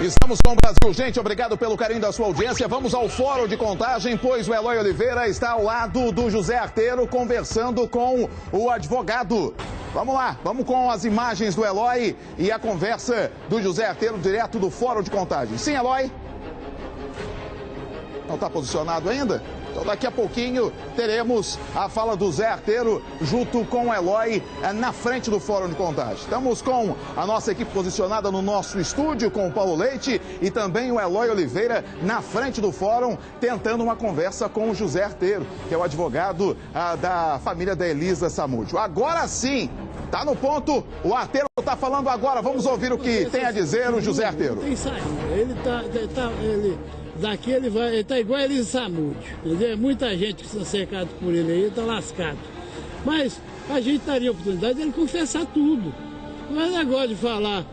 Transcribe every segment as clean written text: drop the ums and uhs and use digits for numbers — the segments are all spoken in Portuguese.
Estamos com o Brasil. Gente, obrigado pelo carinho da sua audiência. Vamos ao fórum de contagem, pois o Eloy Oliveira está ao lado do José Arteiro, conversando com o advogado. Vamos lá, vamos com as imagens do Eloy e a conversa do José Arteiro, direto do fórum de contagem. Sim, Eloy? Não está posicionado ainda? Então daqui a pouquinho teremos a fala do Zé Arteiro junto com o Eloy na frente do fórum de contagem. Estamos com a nossa equipe posicionada no nosso estúdio com o Paulo Leite e também o Eloy Oliveira na frente do fórum tentando uma conversa com o José Arteiro, que é o advogado da família da Elisa Samúdio. Agora sim, tá no ponto, o Arteiro está falando agora, vamos ouvir o que tem a dizer o José Arteiro. Tem saída, daqui ele tá igual a Elisa Samúdio, entendeu? Muita gente que está cercado por ele aí, ele tá lascado. Mas a gente daria a oportunidade de ele confessar tudo. Não é negócio de falar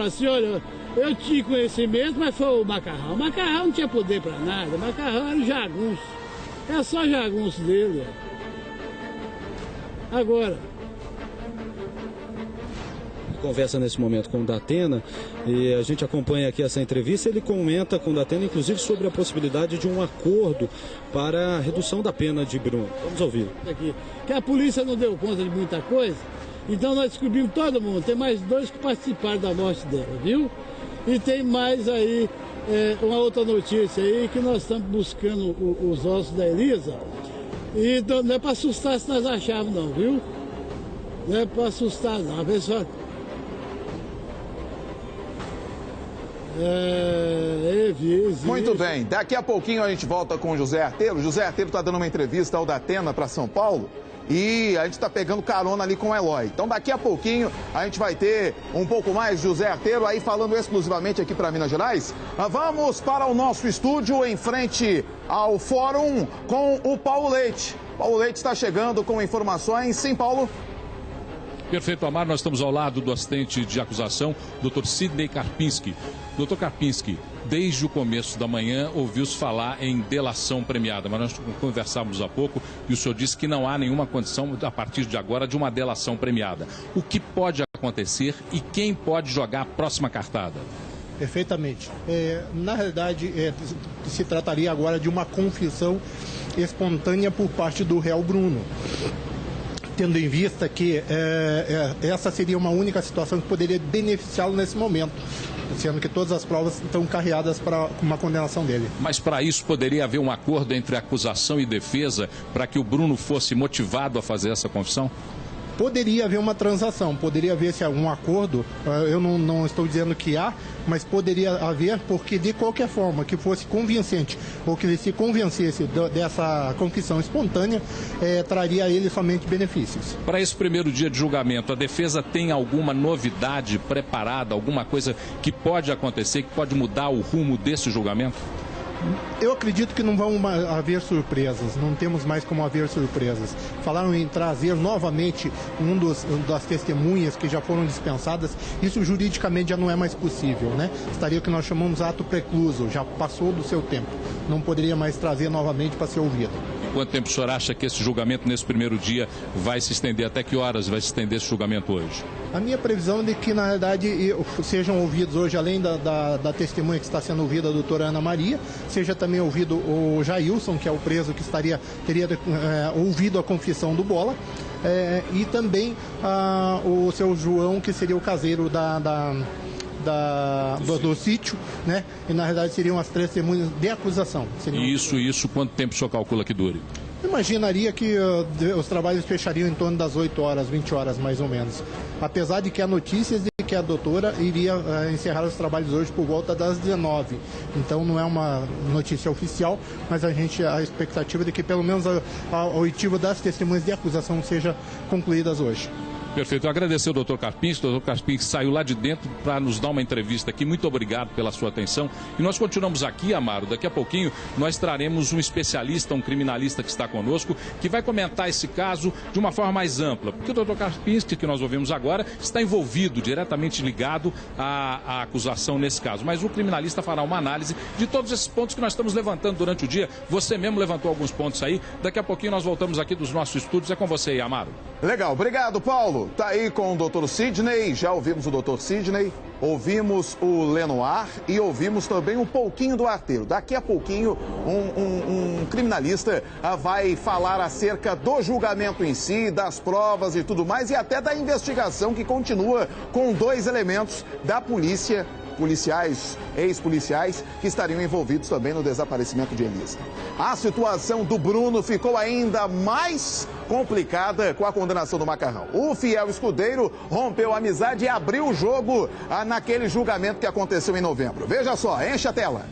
assim, olha, eu tinha conhecimento, mas foi o Macarrão. O Macarrão não tinha poder para nada, o Macarrão era o jagunço. É só jagunço dele, ó. Agora, conversa nesse momento com o Datena e a gente acompanha aqui essa entrevista. Ele comenta com o Datena, inclusive, sobre a possibilidade de um acordo para a redução da pena de Bruno. Vamos ouvir. Aqui, que a polícia não deu conta de muita coisa, então nós descobrimos todo mundo. Tem mais 2 que participaram da morte dela, viu? E tem mais aí uma outra notícia aí que nós estamos buscando os ossos da Elisa. E não é para assustar se nós acharmos não, viu? Não é para assustar não. A pessoa... Muito bem, daqui a pouquinho a gente volta com o José Arteiro. O José Arteiro está dando uma entrevista ao Datena para São Paulo e a gente está pegando carona ali com o Eloy. Então daqui a pouquinho a gente vai ter um pouco mais de José Arteiro aí falando exclusivamente aqui para Minas Gerais. Vamos para o nosso estúdio em frente ao fórum com o Paulo Leite. Paulo Leite está chegando com informações. Sim, Paulo? Perfeito, Amaro. Nós estamos ao lado do assistente de acusação, Dr. Sidney Karpinski. Dr. Karpinski, desde o começo da manhã ouviu-se falar em delação premiada, mas nós conversávamos há pouco e o senhor disse que não há nenhuma condição, a partir de agora, de uma delação premiada. O que pode acontecer e quem pode jogar a próxima cartada? Perfeitamente. Na realidade, se trataria agora de uma confissão espontânea por parte do réu Bruno, tendo em vista que essa seria uma única situação que poderia beneficiá-lo nesse momento, sendo que todas as provas estão carreadas para uma condenação dele. Mas para isso poderia haver um acordo entre acusação e defesa para que o Bruno fosse motivado a fazer essa confissão? Poderia haver uma transação, poderia haver algum acordo, eu não estou dizendo que há, mas poderia haver, porque de qualquer forma que fosse convincente ou que ele se convencesse dessa confissão espontânea, traria a ele somente benefícios. Para esse primeiro dia de julgamento, a defesa tem alguma novidade preparada, alguma coisa que pode acontecer, que pode mudar o rumo desse julgamento? Eu acredito que não vão haver surpresas, não temos mais como haver surpresas. Falaram em trazer novamente das testemunhas que já foram dispensadas, isso juridicamente já não é mais possível, né? Estaria o que nós chamamos ato precluso, já passou do seu tempo, não poderia mais trazer novamente para ser ouvido. Quanto tempo o senhor acha que esse julgamento nesse primeiro dia vai se estender? Até que horas vai se estender esse julgamento hoje? A minha previsão é de que, na realidade, sejam ouvidos hoje, além da testemunha que está sendo ouvida, a doutora Ana Maria, seja também ouvido o Jailson, que é o preso que teria ouvido a confissão do Bola, e também o seu João, que seria o caseiro do sítio, né? E na realidade seriam as 3 testemunhas de acusação. Isso, quanto tempo o senhor calcula que dure? Imaginaria que os trabalhos fechariam em torno das 8 horas, 20 horas mais ou menos. Apesar de que há notícias de que a doutora iria encerrar os trabalhos hoje por volta das 19. Então não é uma notícia oficial, mas a expectativa de que pelo menos a oitiva das testemunhas de acusação seja concluídas hoje. Perfeito. Eu agradecer ao Dr. Karpinski. O Dr. Karpinski saiu lá de dentro para nos dar uma entrevista aqui. Muito obrigado pela sua atenção. E nós continuamos aqui, Amaro. Daqui a pouquinho nós traremos um especialista, um criminalista que está conosco, que vai comentar esse caso de uma forma mais ampla. Porque o Dr. Karpinski, que nós ouvimos agora, está envolvido, diretamente ligado à acusação nesse caso. Mas o criminalista fará uma análise de todos esses pontos que nós estamos levantando durante o dia. Você mesmo levantou alguns pontos aí. Daqui a pouquinho nós voltamos aqui dos nossos estúdios. É com você aí, Amaro. Legal. Obrigado, Paulo. Bruno tá aí com o Dr. Sidney, já ouvimos o Dr. Sidney, ouvimos o Lenoir e ouvimos também um pouquinho do Arteiro. Daqui a pouquinho, um criminalista vai falar acerca do julgamento em si, das provas e tudo mais, e até da investigação que continua com 2 elementos da polícia, policiais, ex-policiais, que estariam envolvidos também no desaparecimento de Elisa. A situação do Bruno ficou ainda mais complicada com a condenação do Macarrão. O fiel escudeiro rompeu a amizade e abriu o jogo naquele julgamento que aconteceu em novembro. Veja só, enche a tela.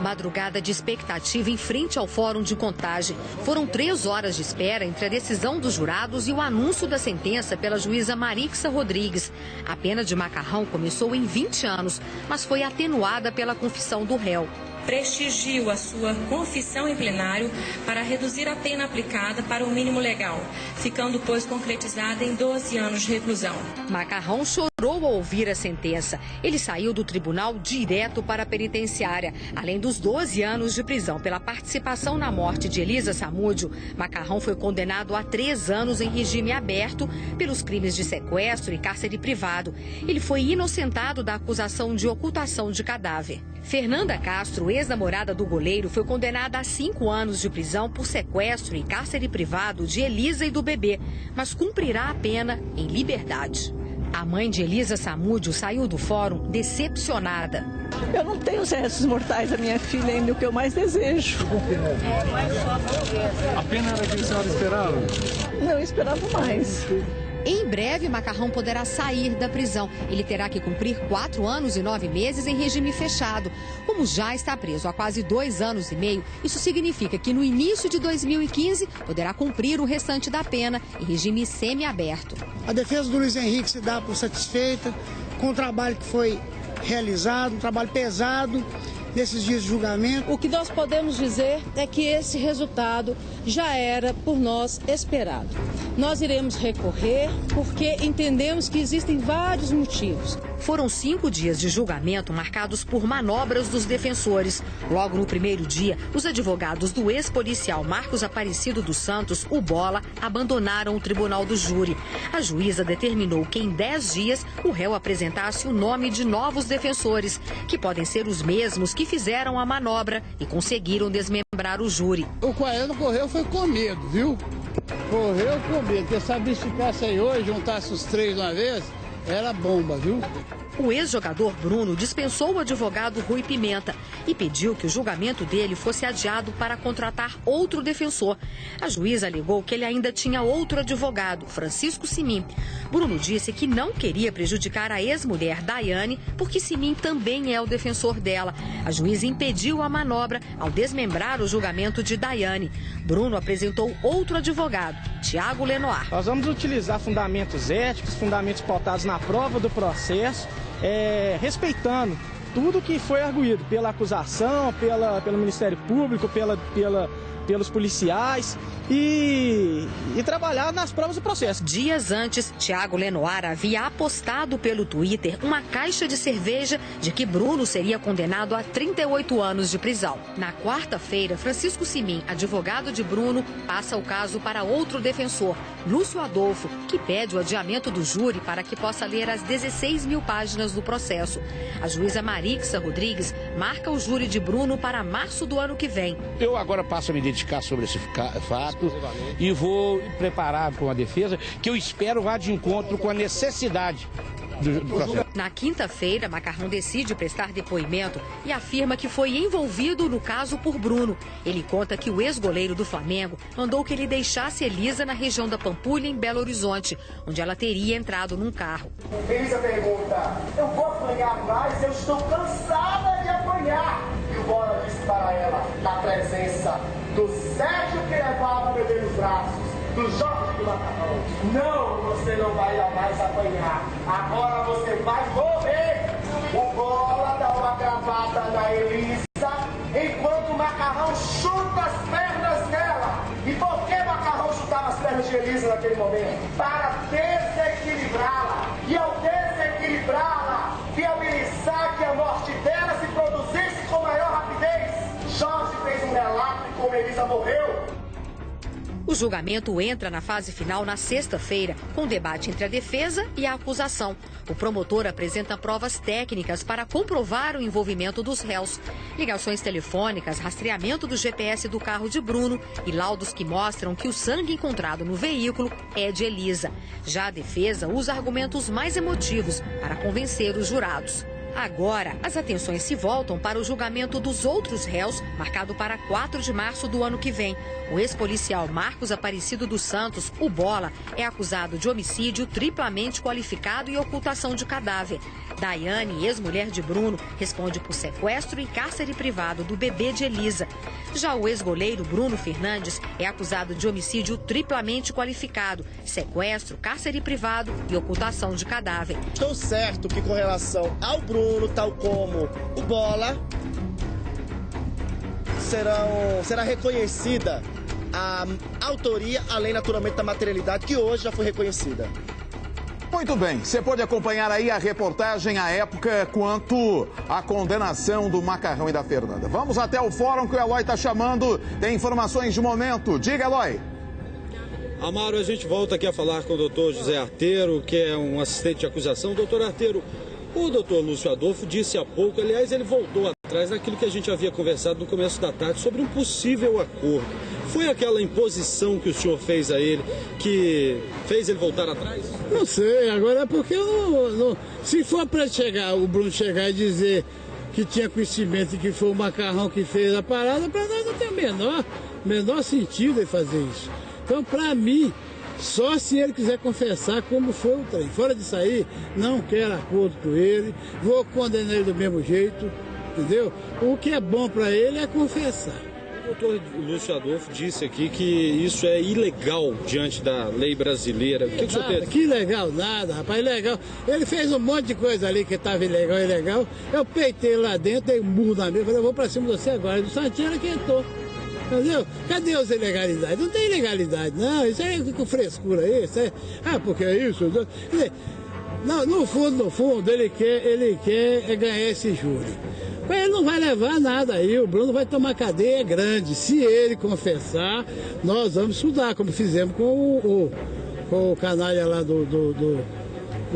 Madrugada de expectativa em frente ao Fórum de Contagem. Foram 3 horas de espera entre a decisão dos jurados e o anúncio da sentença pela juíza Marixa Rodrigues. A pena de Macarrão começou em 20 anos, mas foi atenuada pela confissão do réu. Prestigio a sua confissão em plenário para reduzir a pena aplicada para o mínimo legal, ficando, pois, concretizada em 12 anos de reclusão. Macarrão chorou ao ouvir a sentença. Ele saiu do tribunal direto para a penitenciária. Além dos 12 anos de prisão pela participação na morte de Elisa Samúdio, Macarrão foi condenado a 3 anos em regime aberto pelos crimes de sequestro e cárcere privado. Ele foi inocentado da acusação de ocultação de cadáver. Fernanda Castro, ex-namorada do goleiro, foi condenada a 5 anos de prisão por sequestro e cárcere privado de Elisa e do bebê, mas cumprirá a pena em liberdade. A mãe de Elisa Samúdio saiu do fórum decepcionada. Eu não tenho os restos mortais da minha filha ainda, o que eu mais desejo. A pena era que a senhora esperava? Não, eu esperava mais. Em breve, Macarrão poderá sair da prisão. Ele terá que cumprir 4 anos e 9 meses em regime fechado. Como já está preso há quase 2 anos e meio, isso significa que no início de 2015 poderá cumprir o restante da pena em regime semiaberto. A defesa do Luiz Henrique se dá por satisfeita com o trabalho que foi realizado, um trabalho pesado nesses dias de julgamento. O que nós podemos dizer é que esse resultado já era por nós esperado. Nós iremos recorrer porque entendemos que existem vários motivos. Foram 5 dias de julgamento marcados por manobras dos defensores. Logo no primeiro dia, os advogados do ex-policial Marcos Aparecido dos Santos, o Bola, abandonaram o tribunal do júri. A juíza determinou que em 10 dias o réu apresentasse o nome de novos defensores, que podem ser os mesmos que fizeram a manobra e conseguiram desmembrar o júri. O Coelho correu foi com medo, viu? Correu com medo, porque sabe se ficasse aí hoje, juntasse os 3 de uma vez, era bomba, viu? O ex-jogador Bruno dispensou o advogado Rui Pimenta e pediu que o julgamento dele fosse adiado para contratar outro defensor. A juíza alegou que ele ainda tinha outro advogado, Francisco Simim. Bruno disse que não queria prejudicar a ex-mulher Daiane, porque Simim também é o defensor dela. A juíza impediu a manobra ao desmembrar o julgamento de Daiane. Bruno apresentou outro advogado, Tiago Lenoir. Nós vamos utilizar fundamentos éticos, fundamentos pautados na prova do processo, respeitando tudo que foi arguído pela acusação, pelo Ministério Público, pelos policiais e trabalhar nas provas do processo. Dias antes, Tiago Lenoir havia apostado pelo Twitter uma caixa de cerveja de que Bruno seria condenado a 38 anos de prisão. Na quarta-feira, Francisco Simim, advogado de Bruno, passa o caso para outro defensor, Lúcio Adolfo, que pede o adiamento do júri para que possa ler as 16 mil páginas do processo. A juíza Marixa Rodrigues marca o júri de Bruno para março do ano que vem. Eu agora passo a me dedicar sobre esse fato e vou preparar com a defesa, que eu espero vá de encontro com a necessidade do processo. Na quinta-feira, Macarrão decide prestar depoimento e afirma que foi envolvido no caso por Bruno. Ele conta que o ex-goleiro do Flamengo mandou que ele deixasse Elisa na região da Pampulha, em Belo Horizonte, onde ela teria entrado num carro. Elisa pergunta: eu vou apanhar mais? Eu estou cansada de apanhar. E o Bola disse para ela, na presença do Sérgio, que levava o bebê nos braços, do Jorge do Macarrão: não, você não vai mais apanhar, agora você vai morrer. O Bola dá uma gravata na Elisa, enquanto o Macarrão chuta as pernas dela. E por que Macarrão chutava as pernas de Elisa naquele momento? Para desequilibrá-la. E ao desequilibrá-la, viabilizar que a morte dela se produzisse com maior rapidez. Jorge fez um relato Elisa morreu. O julgamento entra na fase final na sexta-feira, com debate entre a defesa e a acusação. O promotor apresenta provas técnicas para comprovar o envolvimento dos réus. Ligações telefônicas, rastreamento do GPS do carro de Bruno e laudos que mostram que o sangue encontrado no veículo é de Elisa. Já a defesa usa argumentos mais emotivos para convencer os jurados. Agora, as atenções se voltam para o julgamento dos outros réus, marcado para 4 de março do ano que vem. O ex-policial Marcos Aparecido dos Santos, o Bola, é acusado de homicídio triplamente qualificado e ocultação de cadáver. Daiane, ex-mulher de Bruno, responde por sequestro e cárcere privado do bebê de Elisa. Já o ex-goleiro Bruno Fernandes é acusado de homicídio triplamente qualificado, sequestro, cárcere privado e ocultação de cadáver. Estou certo que com relação ao Bruno, tal como o Bola, será reconhecida a autoria, além naturalmente da materialidade, que hoje já foi reconhecida. Muito bem, você pode acompanhar aí a reportagem à época quanto à condenação do Macarrão e da Fernanda. Vamos até o fórum que o Eloy está chamando, tem informações de momento. Diga, Eloy. Amaro, a gente volta aqui a falar com o doutor José Arteiro, que é um assistente de acusação. Doutor Arteiro, o doutor Lúcio Adolfo disse há pouco, aliás, ele voltou atrás daquilo que a gente havia conversado no começo da tarde sobre um possível acordo. Foi aquela imposição que o senhor fez a ele que fez ele voltar atrás? Não sei, agora é porque se for para o Bruno chegar e dizer que tinha conhecimento e que foi o Macarrão que fez a parada, para nós não tem o menor sentido ele fazer isso. Então, para mim, só se ele quiser confessar como foi o trem. Fora disso aí, não quero acordo com ele, vou condenar ele do mesmo jeito, entendeu? O que é bom para ele é confessar. O doutor Lúcio Adolfo disse aqui que isso é ilegal diante da lei brasileira. O que o senhor tem? Que ilegal nada, rapaz, ilegal. Ele fez um monte de coisa ali que estava ilegal. Eu peitei lá dentro, dei um burro na mesa, falei, eu vou pra cima de você agora. Do Santinho ele quentou. Entendeu? Cadê as ilegalidades? Não tem ilegalidade, não. Isso aí com frescura aí. Isso aí, porque é isso. Não, no fundo, ele quer ganhar esse júri. Mas ele não vai levar nada aí, o Bruno vai tomar cadeia grande. Se ele confessar, nós vamos estudar, como fizemos com o canalha lá do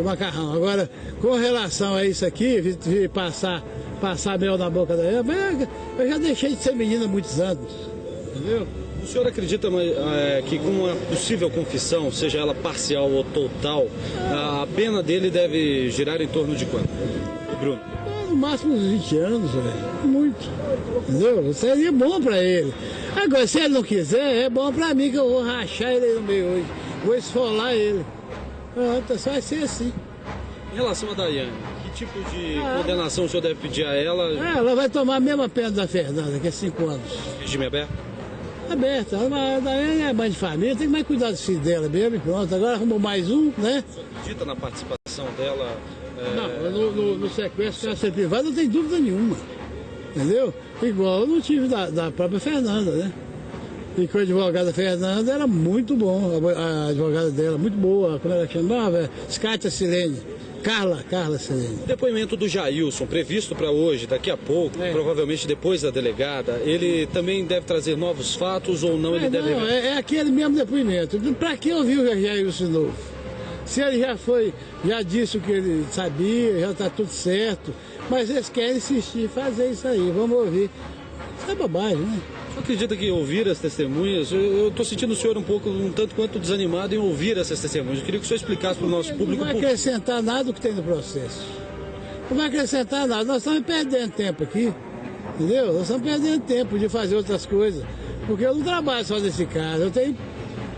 Macarrão. Agora, com relação a isso aqui, de passar mel na boca da ela, eu já deixei de ser menina há muitos anos, entendeu? O senhor acredita que com uma possível confissão, seja ela parcial ou total, a pena dele deve girar em torno de quanto, Bruno? No máximo uns 20 anos, velho. Muito. Entendeu? Seria bom pra ele. Agora, se ele não quiser, é bom pra mim que eu vou rachar ele aí no meio hoje. Vou esfolar ele. Só vai ser assim. Em relação a Daiane, que tipo de condenação o senhor deve pedir a ela? Ela vai tomar a mesma pena da Fernanda, que é 5 anos. Regime aberto? Aberto. A Daiane é mãe de família, tem que mais cuidar dos filhos dela mesmo. Pronto, agora arrumou mais um, né? O senhor acredita na participação dela? Não, no sequestro cárcere privado não tem dúvida nenhuma, entendeu? Igual eu não tive da própria Fernanda, né? E com a advogada Fernanda era muito bom, a advogada dela, muito boa, como ela chamava? Skátia Silene, Carla Silene. O depoimento do Jailson, previsto para hoje, daqui a pouco, provavelmente depois da delegada, ele também deve trazer novos fatos ou não? É aquele mesmo depoimento. Para que ouvir o Jailson de novo? Se ele já disse o que ele sabia, já está tudo certo, mas eles querem insistir, fazer isso aí, vamos ouvir. Isso é bobagem, né? Você acredita que ouvir as testemunhas, eu estou sentindo o senhor um tanto quanto desanimado em ouvir essas testemunhas. Eu queria que o senhor explicasse para o nosso público. Não vai acrescentar nada do que tem no processo. Não vai acrescentar nada, nós estamos perdendo tempo aqui, entendeu? Nós estamos perdendo tempo de fazer outras coisas, porque eu não trabalho só nesse caso,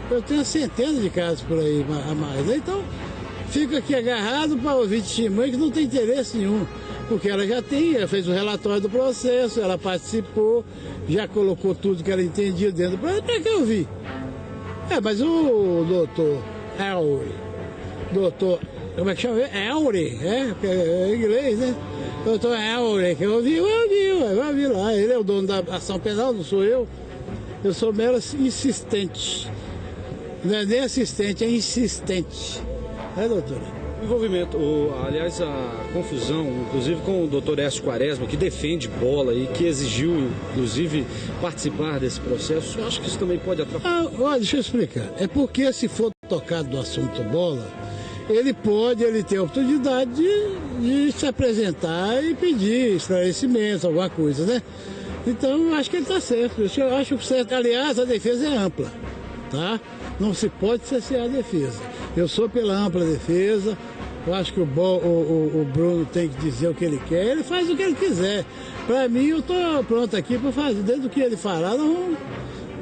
eu tenho centenas de casos por aí a mais. Então, fico aqui agarrado para ouvir testemunha que não tem interesse nenhum. Porque ela ela fez o relatório do processo, ela participou, já colocou tudo que ela entendia dentro do processo. Para que eu vi? Mas o doutor Elry, como é que chama? Elry, é inglês, né? Doutor Elry, que eu vi lá. Ele é o dono da ação penal, não sou eu. Eu sou mero insistente. Não é nem assistente, é insistente. Doutora? Envolvimento, aliás, a confusão, inclusive com o doutor Écio Quaresma, que defende bola e que exigiu, inclusive, participar desse processo, eu acho que isso também pode atrapalhar. Olha, deixa eu explicar. É porque se for tocado do assunto bola, ele tem a oportunidade de se apresentar e pedir esclarecimentos, alguma coisa, né? Então, eu acho que ele está certo. Eu acho certo. Aliás, a defesa é ampla, tá? Não se pode cessear a defesa. Eu sou pela ampla defesa. Eu acho que o Bruno tem que dizer o que ele quer. Ele faz o que ele quiser. Para mim, eu estou pronto aqui para fazer. Desde o que ele falar, nós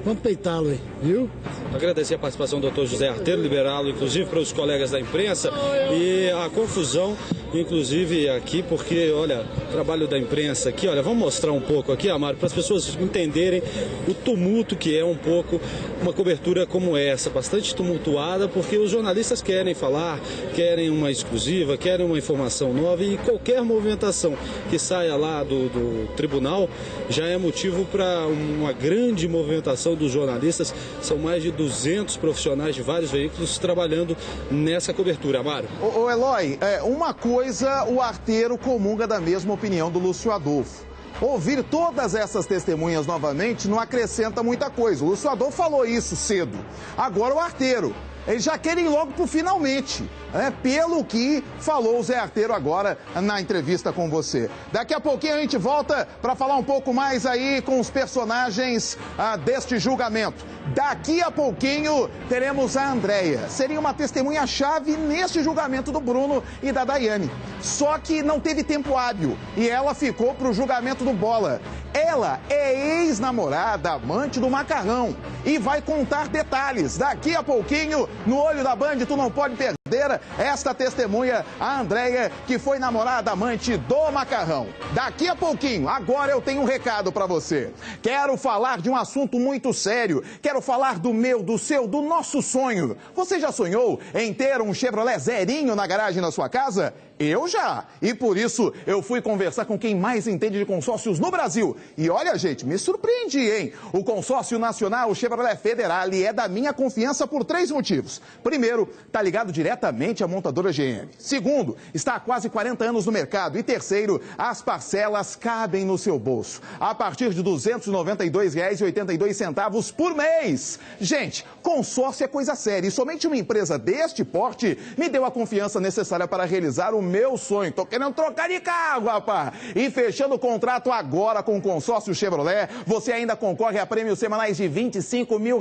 vamos peitá-lo aí, viu? Agradecer a participação do doutor José Arteiro, liberá-lo, inclusive, para os colegas da imprensa. E a confusão, inclusive, aqui, porque, olha, o trabalho da imprensa aqui, olha, vamos mostrar um pouco aqui, Amaro, para as pessoas entenderem o tumulto que é um pouco uma cobertura como essa, bastante tumultuada, porque os jornalistas querem falar, querem uma exclusiva, querem uma informação nova e qualquer movimentação que saia lá do tribunal já é motivo para uma grande movimentação dos jornalistas. São mais de 200 profissionais de vários veículos trabalhando nessa cobertura, Amaro. Ô Eloy, uma coisa, o Arteiro comunga da mesma opinião do Lúcio Adolfo. Ouvir todas essas testemunhas novamente não acrescenta muita coisa. O Lúcio Adolfo falou isso cedo. Agora o Arteiro. Eles já querem ir logo pro finalmente, né? Pelo que falou o Zé Arteiro agora na entrevista com você. Daqui a pouquinho a gente volta para falar um pouco mais aí com os personagens deste julgamento. Daqui a pouquinho teremos a Andréia. Seria uma testemunha-chave neste julgamento do Bruno e da Daiane. Só que não teve tempo hábil e ela ficou pro julgamento do Bola. Ela é ex-namorada, amante do Macarrão e vai contar detalhes. Daqui a pouquinho, no Olho da Band, tu não pode perder esta testemunha, a Andréia, que foi namorada, amante do Macarrão. Daqui a pouquinho, agora eu tenho um recado pra você. Quero falar de um assunto muito sério. Quero falar do meu, do seu, do nosso sonho. Você já sonhou em ter um Chevrolet zerinho na garagem da sua casa? Eu já. E por isso eu fui conversar com quem mais entende de consórcios no Brasil. E olha, gente, me surpreendi, hein? O consórcio nacional Chevrolet Federale é da minha confiança por 3 motivos. Primeiro, tá ligado diretamente à montadora GM. Segundo, está há quase 40 anos no mercado. E terceiro, as parcelas cabem no seu bolso. A partir de R$ 292,82 por mês. Gente, consórcio é coisa séria. E somente uma empresa deste porte me deu a confiança necessária para realizar o meu sonho. Tô querendo trocar de carro, rapaz. E fechando o contrato agora com o consórcio Chevrolet, você ainda concorre a prêmios semanais de R$25 mil.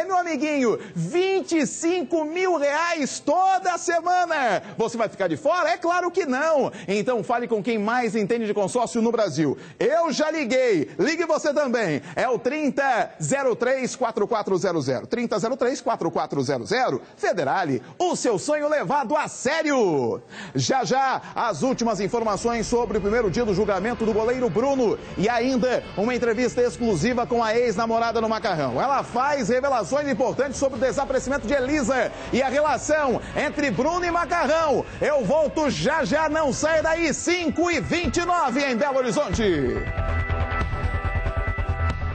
Meu amiguinho, R$25 mil toda semana. Você vai ficar de fora? É claro que não. Então fale com quem mais entende de consórcio no Brasil. Eu já liguei. Ligue você também. É o 3003-4400. 3003-4400. Federale, o seu sonho levado a sério. Já já, as últimas informações sobre o primeiro dia do julgamento do goleiro Bruno e ainda uma entrevista exclusiva com a ex-namorada no Macarrão. Ela faz revelações importantes sobre o desaparecimento de Elisa e a relação entre Bruno e Macarrão. Eu volto já já, não sai daí, 5h29 em Belo Horizonte.